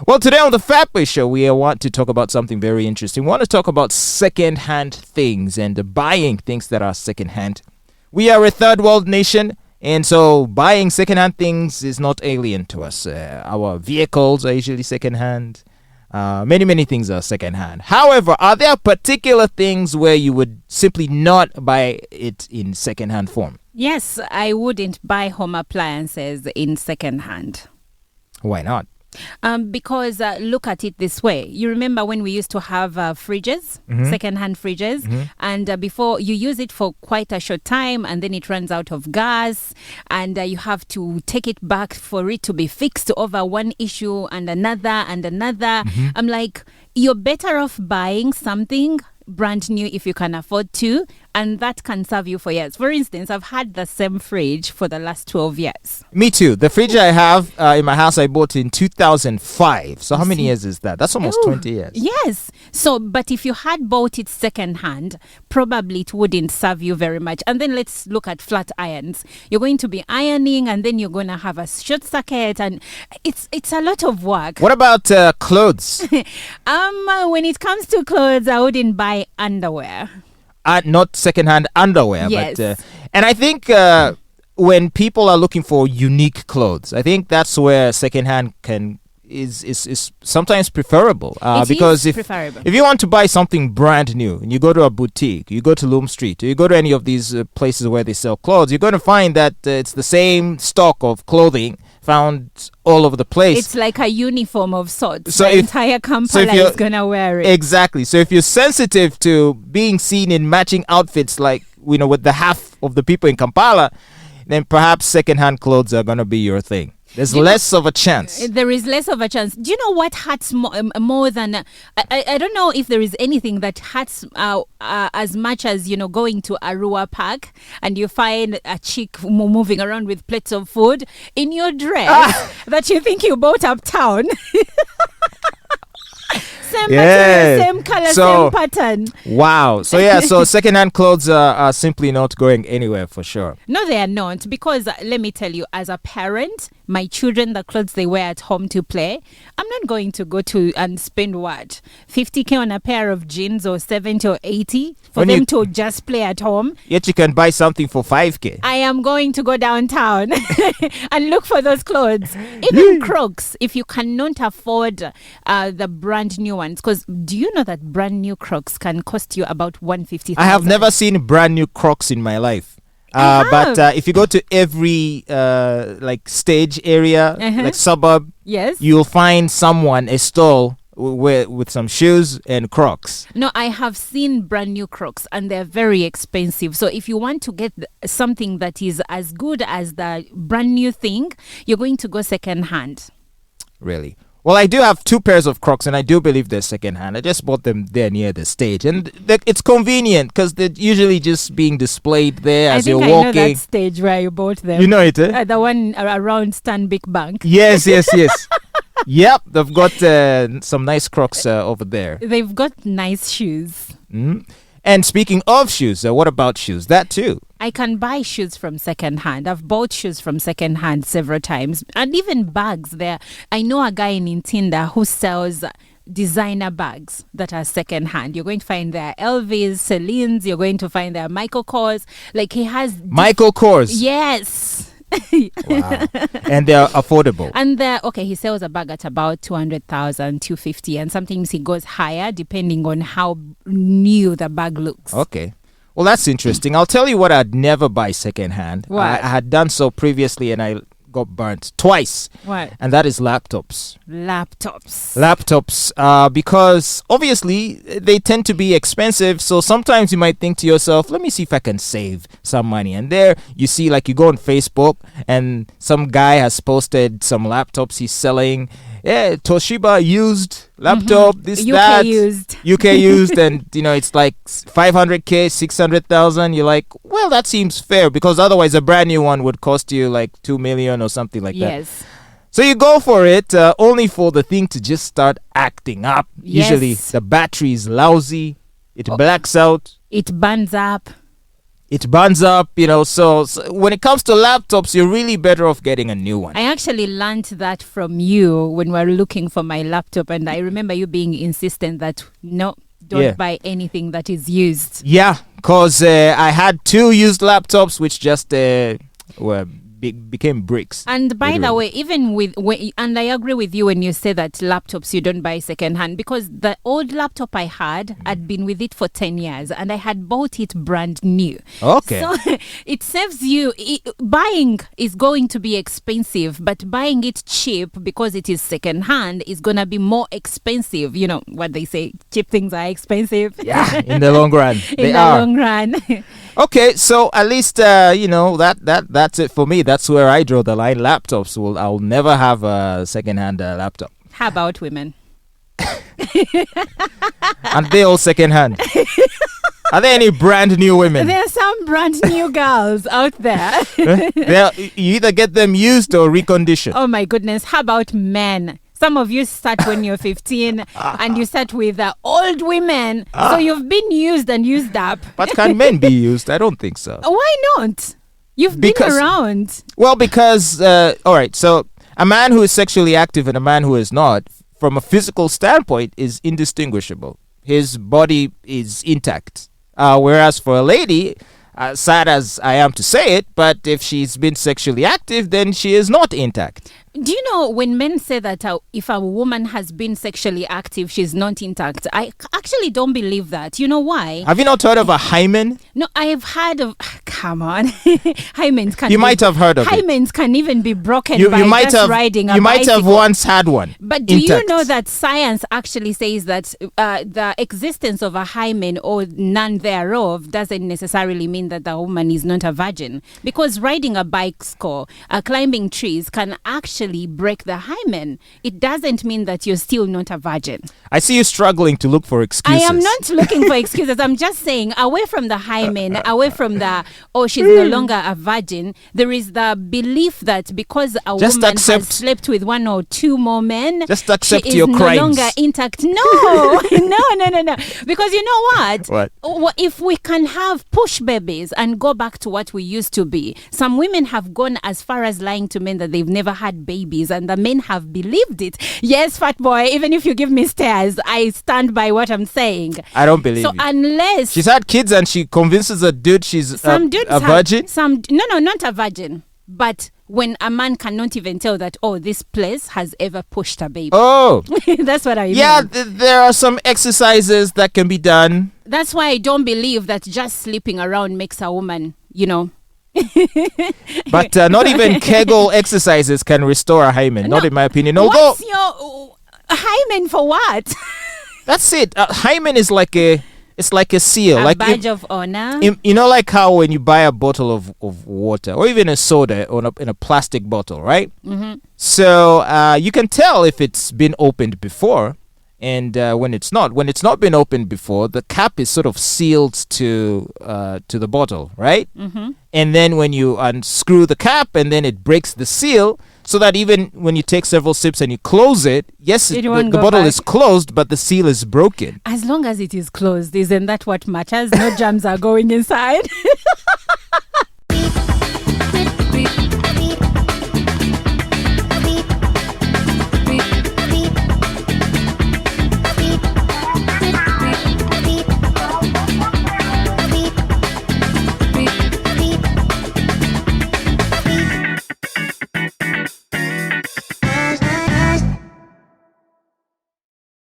Well, today on the Fatboy Show, we want to talk about something very interesting. We want to talk about second-hand things and buying things that are second-hand. We are a third world nation, and so buying second-hand things is not alien to us. Our vehicles are usually second-hand. Many things are second-hand. However, are there particular things where you would simply not buy it in second-hand form? Yes, I wouldn't buy home appliances in second-hand. Why not? Because look at it this way. You remember when we used to have fridges, second-hand fridges, and before you use it for quite a short time and then it runs out of gas and you have to take it back for it to be fixed over one issue and another and another. I'm like, you're better off buying something brand new if you can afford to, and that can serve you for years. For instance, I've had the same fridge for the last 12 years. Me too. The fridge I have in my house I bought in 2005. So how many years is that? That's almost 20 years. Yes. So, but if you had bought it secondhand, probably it wouldn't serve you very much. And then let's look at flat irons. You're going to be ironing and then you're going to have a short circuit and it's a lot of work. What about clothes? When it comes to clothes, I wouldn't buy underwear. Not secondhand underwear, yes. But and I think when people are looking for unique clothes, I think that's where secondhand is sometimes preferable. Because if you want to buy something brand new and you go to a boutique, you go to Loom Street, or you go to any of these places where they sell clothes, you're going to find that it's the same stock of clothing found all over the place. It's like a uniform of sorts. So the entire Kampala is going to wear it. Exactly. So if you're sensitive to being seen in matching outfits like, with the half of the people in Kampala, then perhaps secondhand clothes are going to be your thing. There's less of a chance. There is less of a chance. Do you know what hurts more than... I don't know if there is anything that hurts as much as, going to Arua Park and you find a chick moving around with plates of food in your dress that you think you bought uptown. Same material, same color, same pattern. Wow. So secondhand clothes are simply not going anywhere for sure. No, they are not. Because let me tell you, as a parent, my children, the clothes they wear at home to play, I'm not going to go to and spend what? 50K on a pair of jeans or 70 or 80 for them to just play at home. Yet you can buy something for 5K. I am going to go downtown and look for those clothes. Even Crocs, if you cannot afford the brand new ones, because do you know that brand new Crocs can cost you about 150,000? I have never seen brand new Crocs in my life. But if you go to every stage area, like suburb, yes, you'll find a stall with some shoes and Crocs. No, I have seen brand new Crocs and they're very expensive. So if you want to get something that is as good as the brand new thing, you're going to go second hand. Really? Well, I do have 2 pairs of Crocs, and I do believe they're secondhand. I just bought them there near the stage, and it's convenient because they're usually just being displayed there as you're walking. I know that stage where you bought them. You know it, eh? The one around Stanbic Bank. Yes. Yep, they've got some nice Crocs over there. They've got nice shoes. And speaking of shoes, what about shoes? That too. I can buy shoes from second hand. I've bought shoes from second hand several times. And even bags there. I know a guy in Ntinda who sells designer bags that are second hand. You're going to find their LVs, Celine's. You're going to find their Michael Kors. Like he has... Michael Kors? Yes. Wow. And they're affordable. And he sells a bag at about 200,000, 250, and sometimes he goes higher depending on how new the bag looks. Okay. Well, that's interesting. I'll tell you what I'd never buy secondhand. I had done so previously and I got burnt twice. What? And that is laptops. Laptops, because obviously they tend to be expensive. So sometimes you might think to yourself, let me see if I can save some money. And there you see, like, you go on Facebook and some guy has posted some laptops he's selling. Yeah, Toshiba used laptop, this, that. UK used, and it's like 500K, 600,000. You're like, well, that seems fair, because otherwise a brand new one would cost you like 2 million or something like that. Yes. So you go for it, only for the thing to just start acting up. Yes. Usually the battery is lousy, it blacks out. It burns up. it burns up, so when it comes to laptops, you're really better off getting a new one. I actually learned that from you when we were looking for my laptop, and I remember you being insistent that don't buy anything that is used. Yeah, because I had 2 used laptops which just became bricks. And by the way, even and I agree with you when you say that laptops you don't buy secondhand, because the old laptop I had, I'd been with it for 10 years and I had bought it brand new. Okay. So it saves you. Buying is going to be expensive, but buying it cheap because it is secondhand is going to be more expensive. You know what they say, cheap things are expensive. Yeah, in the long run. In the long run. Okay, so at least that's it for me. That's where I draw the line. Laptops I'll never have a second-hand laptop. How about women? Aren't they all second-hand? Are there any brand new women? There are some brand new girls out there. You either get them used or reconditioned. Oh my goodness! How about men? Some of you start when you're 15 and you start with old women. So you've been used and used up. But can men be used? I don't think so. Why not? You've been around. Well, because, all right, so a man who is sexually active and a man who is not, from a physical standpoint, is indistinguishable. His body is intact. Whereas for a lady, sad as I am to say it, but if she's been sexually active, then she is not intact. Do you know when men say that if a woman has been sexually active, she's not intact? I actually don't believe that. You know why? Have you not heard of a hymen? No, I've heard of... Come on. Hymens can... You might have heard of it. Hymens can even be broken by just riding a bicycle. You might have once had one. But do you know that science actually says that the existence of a hymen or none thereof doesn't necessarily mean that the woman is not a virgin? Because riding a bicycle, climbing trees can actually break the hymen. It doesn't mean that you're still not a virgin. I see you struggling to look for excuses. I am not looking for excuses. I'm just saying, away from the hymen, away from the, she's no longer a virgin, there is the belief that because a woman has slept with 1 or 2 more men, just accept she is your no crimes. longer intact. No, no. Because you know what? What? If we can have push babies and go back to what we used to be, some women have gone as far as lying to men that they've never had babies, and the men have believed it. Yes, Fatboy, even if you give me stares, I stand by what I'm saying. I don't believe you. So unless she's had kids and she convinces a dude she's a virgin? No, not a virgin. But when a man cannot even tell that, this place has ever pushed a baby. Oh. That's what I mean. Yeah, there are some exercises that can be done. That's why I don't believe that just sleeping around makes a woman, But not even Kegel exercises can restore a hymen, not in my opinion. Although, what's your hymen for what? That's it. Hymen is like a seal, a like badge of honor. Like how when you buy a bottle of water or even a soda in a plastic bottle, right? Mm-hmm. So you can tell if it's been opened before. And when it's not been opened before, the cap is sort of sealed to the bottle, right? Mm-hmm. And then when you unscrew the cap, and then it breaks the seal, so that even when you take several sips and you close it, yes, the bottle is closed, but the seal is broken. As long as it is closed, isn't that what matters? No germs are going inside.